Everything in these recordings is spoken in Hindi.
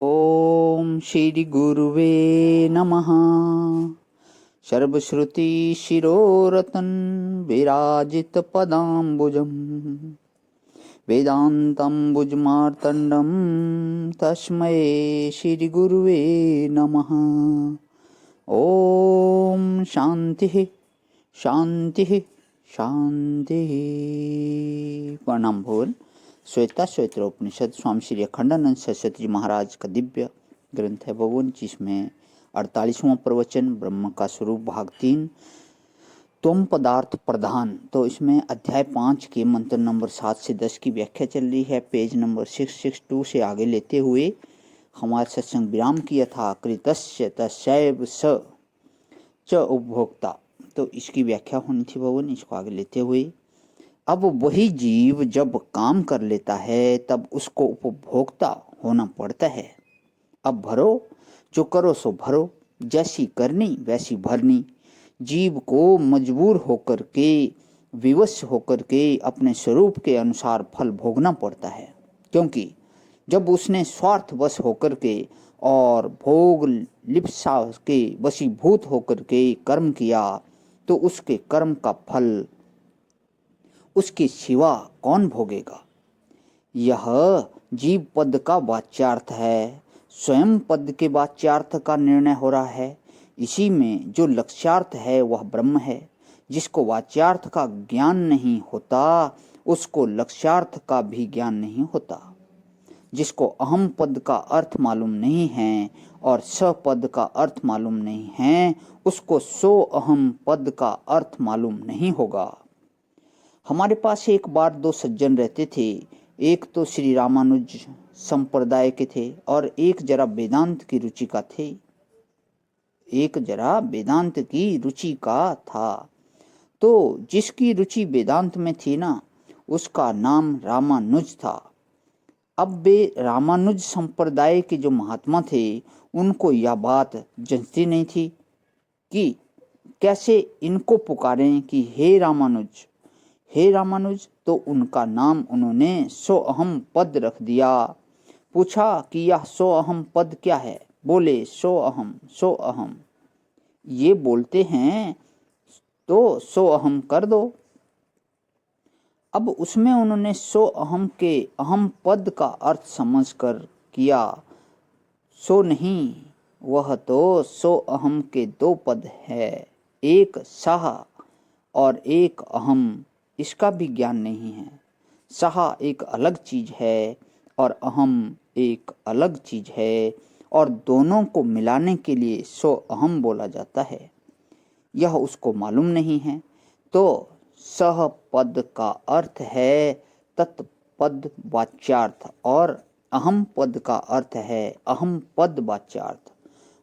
ओम श्री गुरुवे नमः। सर्वश्रुति शिरोरतन विराजित पदाम्बुजम् वेदान्तम्बुजमार्तण्डं तस्मै श्री गुरुवे नमः। ओम शांति शांति शांति। प्रणाम भूल। श्वेता श्वेत्रोपनिषद स्वामी श्री अखंडानंद सरस्वती जी महाराज का दिव्य ग्रंथ है भगवान, जिसमें 48वां प्रवचन ब्रह्म का स्वरूप भाग 3 त्वम पदार्थ प्रधान। तो इसमें अध्याय 5 के मंत्र नंबर 7 से 10 की व्याख्या चल रही है। पेज नंबर 662 से आगे लेते हुए हमारा सत्संग विराम किया था। कृतस्य तस्यैव स च उपभोक्ता, तो इसकी व्याख्या होनी थी भगवान। इसको आगे लेते हुए अब वही जीव जब काम कर लेता है तब उसको उपभोक्ता होना पड़ता है। अब भरो जो करो सो भरो, जैसी करनी वैसी भरनी। जीव को मजबूर होकर के, विवश होकर के अपने स्वरूप के अनुसार फल भोगना पड़ता है, क्योंकि जब उसने स्वार्थवश होकर के और भोग लिप्सा के वशीभूत होकर के कर्म किया तो उसके कर्म का फल उसके सिवा कौन भोगेगा। यह जीव पद का वाच्यार्थ है, स्वयं पद के वाच्यार्थ का निर्णय हो रहा है। इसी में जो लक्ष्यार्थ है वह ब्रह्म है। जिसको वाच्यार्थ का ज्ञान नहीं होता उसको लक्ष्यार्थ का भी ज्ञान नहीं होता। जिसको अहम पद का अर्थ मालूम नहीं है और स पद का अर्थ मालूम नहीं है, उसको सो अहम पद का अर्थ मालूम नहीं होगा। हमारे पास एक बार दो सज्जन रहते थे। एक तो श्री रामानुज संप्रदाय के थे और एक जरा वेदांत की रुचि का थे। एक जरा वेदांत की रुचि का था। तो जिसकी रुचि वेदांत में थी ना, उसका नाम रामानुज था। अब वे रामानुज संप्रदाय के जो महात्मा थे उनको यह बात जंचती नहीं थी कि कैसे इनको पुकारें कि हे रामानुज, हे रामानुज। तो उनका नाम उन्होंने सो अहम पद रख दिया। पूछा कि यह सो अहम पद क्या है। बोले सो अहम सो अहम। ये बोलते हैं तो सो अहम कर दो। अब उसमें उन्होंने सो अहम के अहम पद का अर्थ समझकर किया। सो नहीं, वह तो सो अहम के दो पद है, एक सह और एक अहम। इसका भी ज्ञान नहीं है। सहा एक अलग चीज है और अहम एक अलग चीज है, और दोनों को मिलाने के लिए सो अहम बोला जाता है। यह उसको मालूम नहीं है। तो सह पद का अर्थ है तत्पद वाच्यार्थ और अहम पद का अर्थ है अहम पद वाच्यार्थ,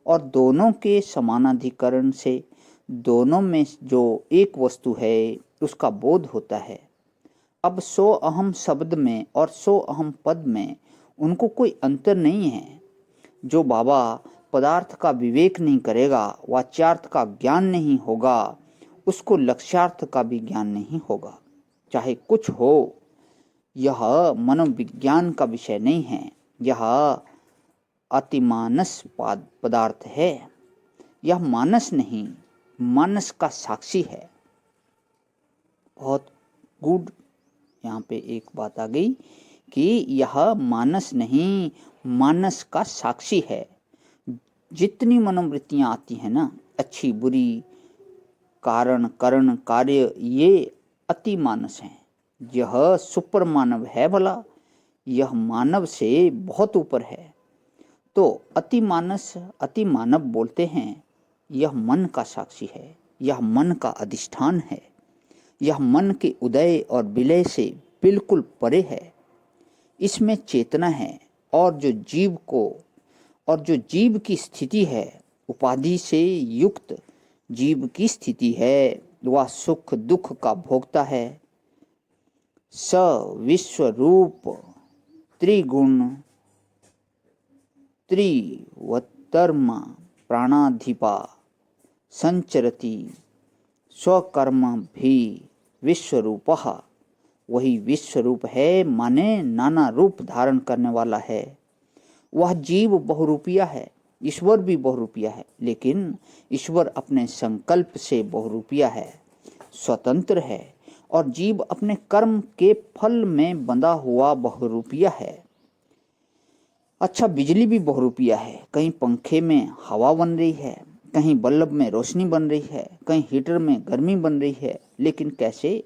और दोनों के समानाधिकरण से दोनों में जो एक वस्तु है उसका बोध होता है। अब सो अहम शब्द में और सो अहम पद में उनको कोई अंतर नहीं है। जो बाबा पदार्थ का विवेक नहीं करेगा, वाच्यार्थ का ज्ञान नहीं होगा, उसको लक्ष्यार्थ का भी ज्ञान नहीं होगा। चाहे कुछ हो, यह मनोविज्ञान का विषय नहीं है। यह अतिमानस पदार्थ है। यह मानस नहीं, मानस का साक्षी है। बहुत गुड। यहाँ पे एक बात आ गई कि यह मानस नहीं, मानस का साक्षी है। जितनी मनोवृत्तियां आती हैं ना, अच्छी बुरी, कारण करण कार्य, ये अति मानस हैं। यह सुपर मानव है भला, यह मानव से बहुत ऊपर है। तो अति मानस अति मानव बोलते हैं। यह मन का साक्षी है, यह मन का अधिष्ठान है, यह मन के उदय और विलय से बिल्कुल परे है। इसमें चेतना है, और जो जीव की स्थिति है, उपाधि से युक्त जीव की स्थिति है, वह सुख दुख का भोगता है। स विश्व रूप त्रिगुण त्रिवतर्मा प्राणाधिपा संचरति स्वकर्म भी विश्वरूपः। वही विश्वरूप है, माने नाना रूप धारण करने वाला है। वह जीव बहुरूपिया है, ईश्वर भी बहुरूपिया है, लेकिन ईश्वर अपने संकल्प से बहुरूपिया है, स्वतंत्र है, और जीव अपने कर्म के फल में बंधा हुआ बहुरूपिया है। अच्छा, बिजली भी बहुरूपिया है, कहीं पंखे में हवा बन रही है, कहीं बल्ब में रोशनी बन रही है, कहीं हीटर में गर्मी बन रही है, लेकिन कैसे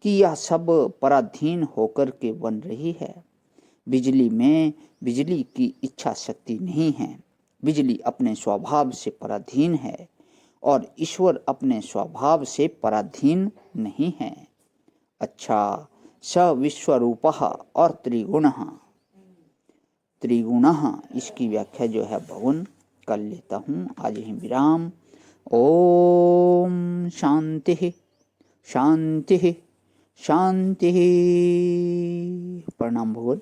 कि यह सब पराधीन होकर के बन रही है। बिजली में बिजली की इच्छा शक्ति नहीं है, बिजली अपने स्वभाव से पराधीन है, और ईश्वर अपने स्वभाव से पराधीन नहीं है। अच्छा, स विश्वरूपः और त्रिगुणः, त्रिगुणः इसकी व्याख्या जो है भगवान कर लेता हूँ। आज ही विराम। ओम शांति शांति शांति। प्रणाम भगवान।